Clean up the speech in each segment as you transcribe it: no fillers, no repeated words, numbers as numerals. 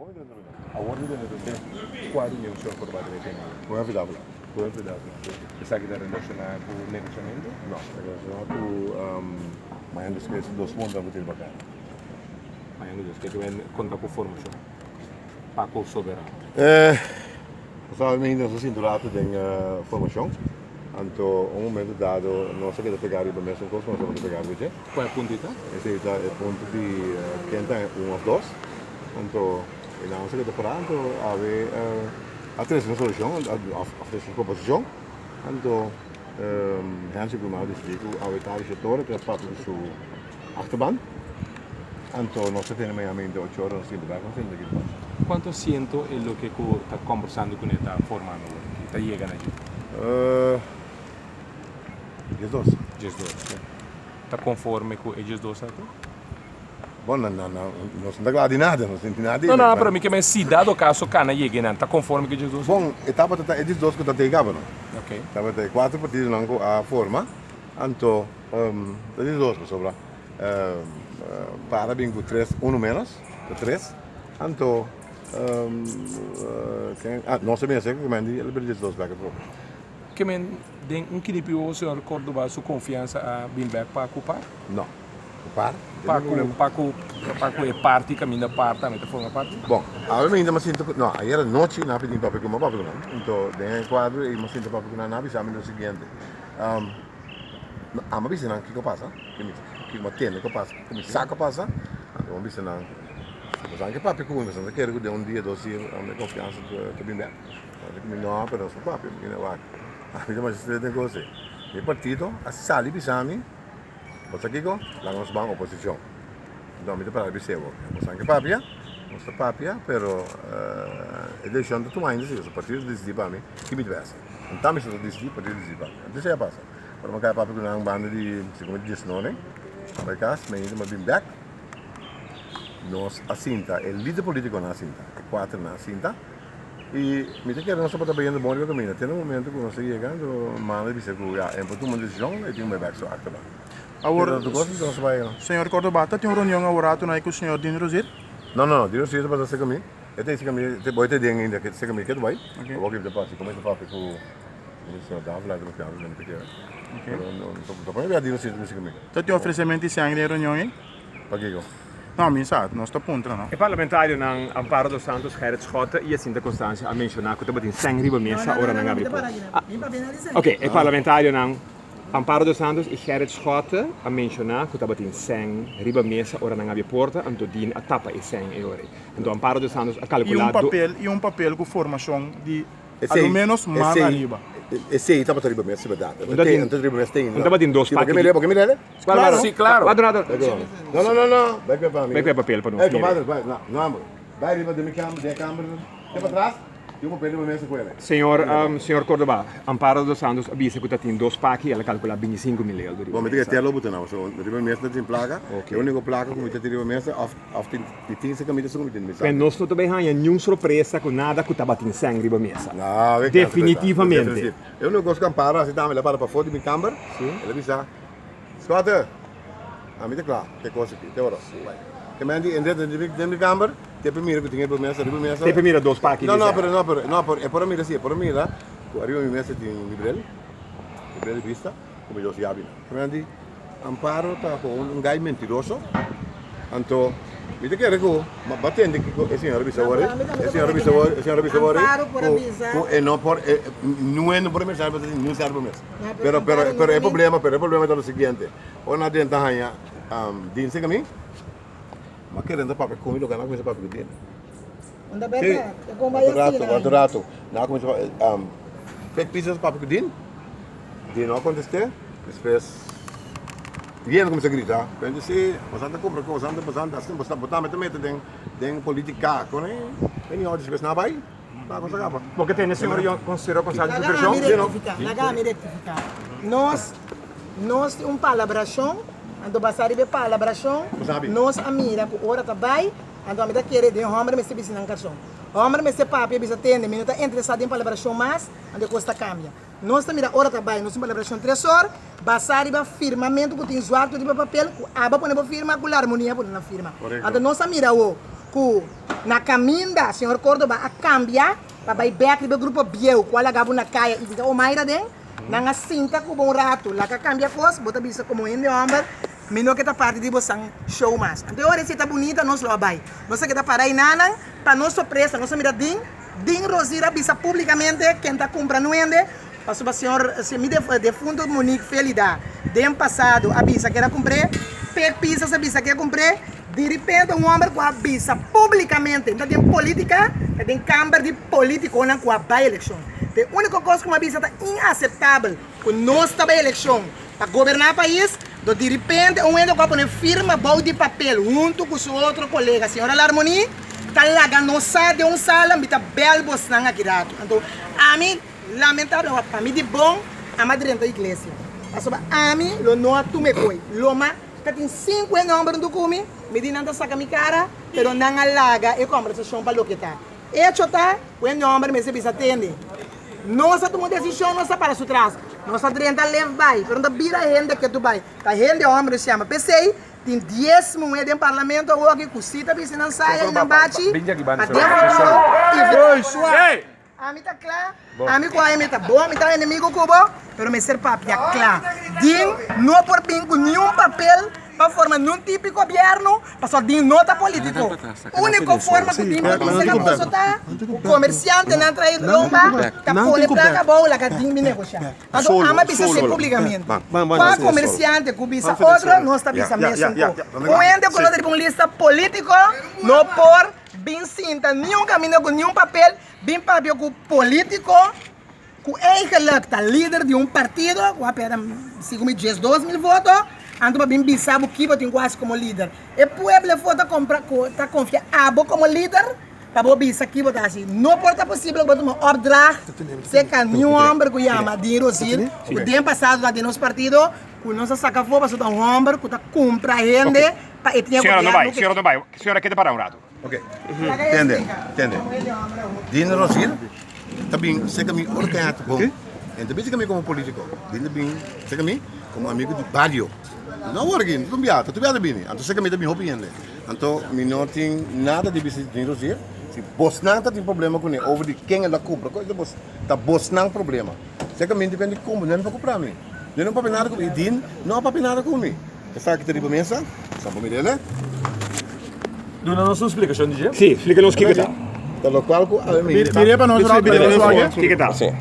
A ordem de negociação, qual é o senhor por bater aqui? Não é vidável. Qual é o pedaço? Você quer relacionar com o negociamento? Não, relacionado com mas ainda esquece dos pontos a bater bacana. Mas eu não sei que vem contra a formação. Para o soberano. Sabe, ainda não se indurato tem formação. Então, um momento dado, não sei que pegar o mesmo curso, não sei que pegar o Qual é a puntita? esse é o ponto de quem tem um ou dois. Então, não sei que deparar, então, a três solução, a três composição. Então, Hans Blumau distrito, a oitava setor, que é parte do seu achterband. Então, nós temos meia mente 8 horas, nós temos que fazer aqui. Quanto siento é o que está conversando com ele, está formando, está chegando aqui? Dias dois. Dias dois. Está conforme com eles dois aqui? Bom, não se dá de nada, não sente nada. Não, para mim que é cidade o caso cana chega, não está conforme com eles dois? Bom, etapa está eles dois que está chegando. Ok. Estava até 4 partidos não a forma, então eles dois que sobra. Para bem com 3, 1 menos, 3. Então, não sei bem se que mandi, ele perdeu 2 back pro. Que men den um que o senhor Córdoba sua confiança a vir back para ocupar? Não. Par? Para é parte caminho da parte, também forma parte. Bom, a mim ainda me sinto, não, aí era noite na pedindo papo com meu papo não. Então, dentro quadro e me sinto papo com na nave, sabe no seguinte. A me disse não que passa, que me tem que passa, que me saca passa. A me disse não. Mas anche papo com você, não quero que de dia, 2 dias, a minha confiança de bem bem. Não, pero sou papo, que não vai. A mim mas isso tem coisa. E partido, a sali bisami. Você aqui go, lá nós vamos oposição. Então, me para bisebo. Mas anche papia, nossa papia, pero eleição do tu ainda se o partido decide para mim, que me tivesse. Então, me se decide, partido decide para mim. Isso é passa. Para uma cara papo com uma banda de, como diz não, né? Para cá, me ainda me bem back. Nós assinta, o líder político na assinta, 4 na assinta. E me tem que nós estamos trabalhando bom no caminho. Tem momento que nós chegando, mas dice que já é por uma decisão e tem um back so acaba. Agora, o senhor Córdoba, tem uma reunião agora com o senhor Dino Rosir? Não, Dino Rosir para ser caminho. Eu tenho esse caminho, te boy te ding ainda que ser caminho que vai. Eu vou que depois como é que papo com o senhor Davi lá do que não tem que. Não, tô para ver Dino Rosir nesse caminho. Tem oferecimento de sangue na reunião, hein? Para que não, mi sa, non sto punto, no? O parlamentário ng Amparo dos Santos, Gerrit Schotten, e a Cinta Constância a mencionar que estamos em 100 riba mesa, ora não abre Ok, o parlamentário ng Amparo dos Santos e Gerrit Schotten a mencionar que estamos em 100 riba mesa, ora não abre porta, então din a tapa e 100 euro. Então Amparo dos Santos a calcular... E um papel com formação de, ao menos, mais arriba. Esse aí estava riba mesa, verdade. Então riba mesa tem. Não estava em 2 paquetes. Que me lê? Claro, sim, claro. Não. Vai para mim. Vai papel para nós. Comadre, vai. Não, vai riba de minha câmera. Tem para trás? Tem um papel riba mesa com ele. Senhor Córdoba, Amparo dos Santos avisa que tem 2 paquetes e ela calcula 25 mil euros. Bom, me diga até logo não. Riba mesa não tem placa. É a única placa que me tem riba mesa, tem se camisa com mesa. Mas nós não também há nenhuma surpresa com nada que estava em 100 riba mesa. Não, definitivamente. Eu não gosto de Amparo, assim também ela para fora de minha câmera. Ela avisa. Escuta. A mim tá claro, que coisa aqui, tem hora. Que me andi dentro de minha câmera, tem primeiro que tinha riba mesa. Tem primeiro 2 paquetes. Não, é para mim assim, para mim lá. Arriba minha mesa tem Librel de vista, como eu se abre. Que me andi Amparo tá com gajo mentiroso. Então, me tem que recuar, mas batendo que o senhor Bisawari, não é no primeiro sábado, não serve mesmo. Pero é problema é o seguinte, ona dentro hanya din se kami, mas querendo papel comigo, não começa papel din. Anda bem, é como vai assim. Rato, não começa fake pieces papel din não aconteceu, depois Dia começa a gritar, quando se bastante compra coisa, bastante assim, bastante também tem política, quando tem ordens que não vai, não coisa acaba. Porque tem senhor considerou conselho de supervisão? Nagame rectificar. Nós palabração, ando passar de palabração, nós a mira que hora tá vai, ando a mira querer de homem me se bisi na carção. Homem me se papi bisa tende, me tá interessado em palabração mais, ando custa cambia. Nós também hora tá vai, nós palabração 3 horas. Basar iba firmamento que tem zoado de papel, aba pone ba firma com harmonia pone na firma. Ada nossa mira o que na caminda, senhor Córdoba, a cambiar, para ir back do grupo Biel, qual agabo na caia, e diga, o Mayra den, na cinta com bom rato, lá que cambia coisa, bota bisa como ende homem, menor que tá parte de você show mais. Então, a receita bonita, nós lo vai. Você que tá para aí, nanan, para nossa surpresa, nossa mira din Rosira, bisa publicamente, quem tá comprando ende, para o senhor, se me defunto Monique Felida, de ano passado, a bisa que era comprei, pizzas a bisa que eu comprei, de repente um homem com a bisa publicamente, então tem política, tem câmara de político com a by eleição. A única coisa que uma bisa está inaceitável, que nós estamos em eleição para governar o país, de repente um homem com a firma bom de papel, junto com seu outro colega, a senhora Larmoni, está lá, não sai de sala, está belo bostão aqui dentro. Então, a mim, lamentável, para mim de bom, a madrinha da igreja. A mim, lo não tu me coi, loma, que tem 5 números do cume, me diz não saca minha cara, pero não alaga e conversação para o que está. Hecho tá, o número me se bisa atende. Nós tomamos decisão, nós para su trás. Nós tenta levar, pero não vira gente que tu vai. A gente homem se chama PC, tem 10 moedas em parlamento, o que cusita se não sai, não bate. A mim tá claro, a mim com a mim tá bom, a mim tá inimigo cubo, pero me ser papi é claro. Din não por bem com nenhum papel para formar nenhum tipo de governo, para só din nota político. A única forma que tem para conseguir posso tá, o comerciante não traz lomba, tá pole placa bola que din me negociar. Então ama bisa ser publicamente. Para comerciante que bisa outro, nós tá bisa mesmo. O ende coloca de uma lista político, não por bem cinta, nenhum caminho com nenhum papel, bem papel com político, com eigenlijk líder de um partido, com apenas 12 mil votos, então bem bisabo que tem quase como líder. E o povo vota tá confiado como líder, para o bisa que vota assim. Não pode possível botar uma opdracht, se que nenhum homem que chama de Rosil, o dia passado lá de nosso partido, que nossa saca fogo para um homem que tá compra gente, para ele senhora não vai, senhora quer parar um rato. Ok, entende. Dino Rosil, também sei que me orgulho bom. E também sei que me como político. Dino bem, sei que me como amigo de barrio. Não orgulho, tu biata bem. Então sei que me também opinião. Então me não tem nada de visita Dino Rosil. Se Bosnan tem problema com ele, over de quem ela compra, coisa boa. Tá Bosnan problema. Sei que me depende de como, não é para comprar mim. Eu não para nada com Dino, não para nada com mim. Essa aqui tem para mesa, sabe me dele? Dona não sua explicação de jeito? Sim, explica-nos o que está. Pelo qual Virei para nós, O que está? Sim.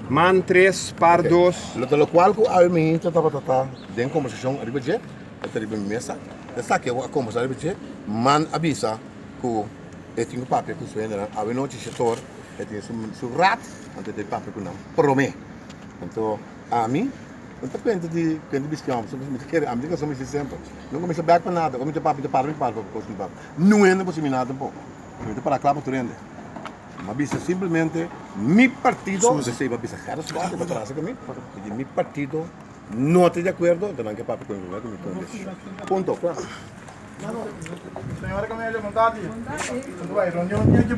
Man 3, par 2. Pelo qual a minha tá tem conversação arriba de, arriba mesa. Essa aqui é a conversação arriba de, man avisa que tem papel que suena, a noite setor, tem su rat, então tem papel que não promete. Então a mim depende de quem biscão, a minha são muito simples. Não começa back para nada, começa papo de para não é possível nada pouco. Então para claro tu rende. Mas bisa simplesmente mi partido, você vai bisa cara só para trás comigo, porque mi partido não está de acordo, então que papo comigo, ponto, claro. Senhora que me vontade. Vai, reunião aqui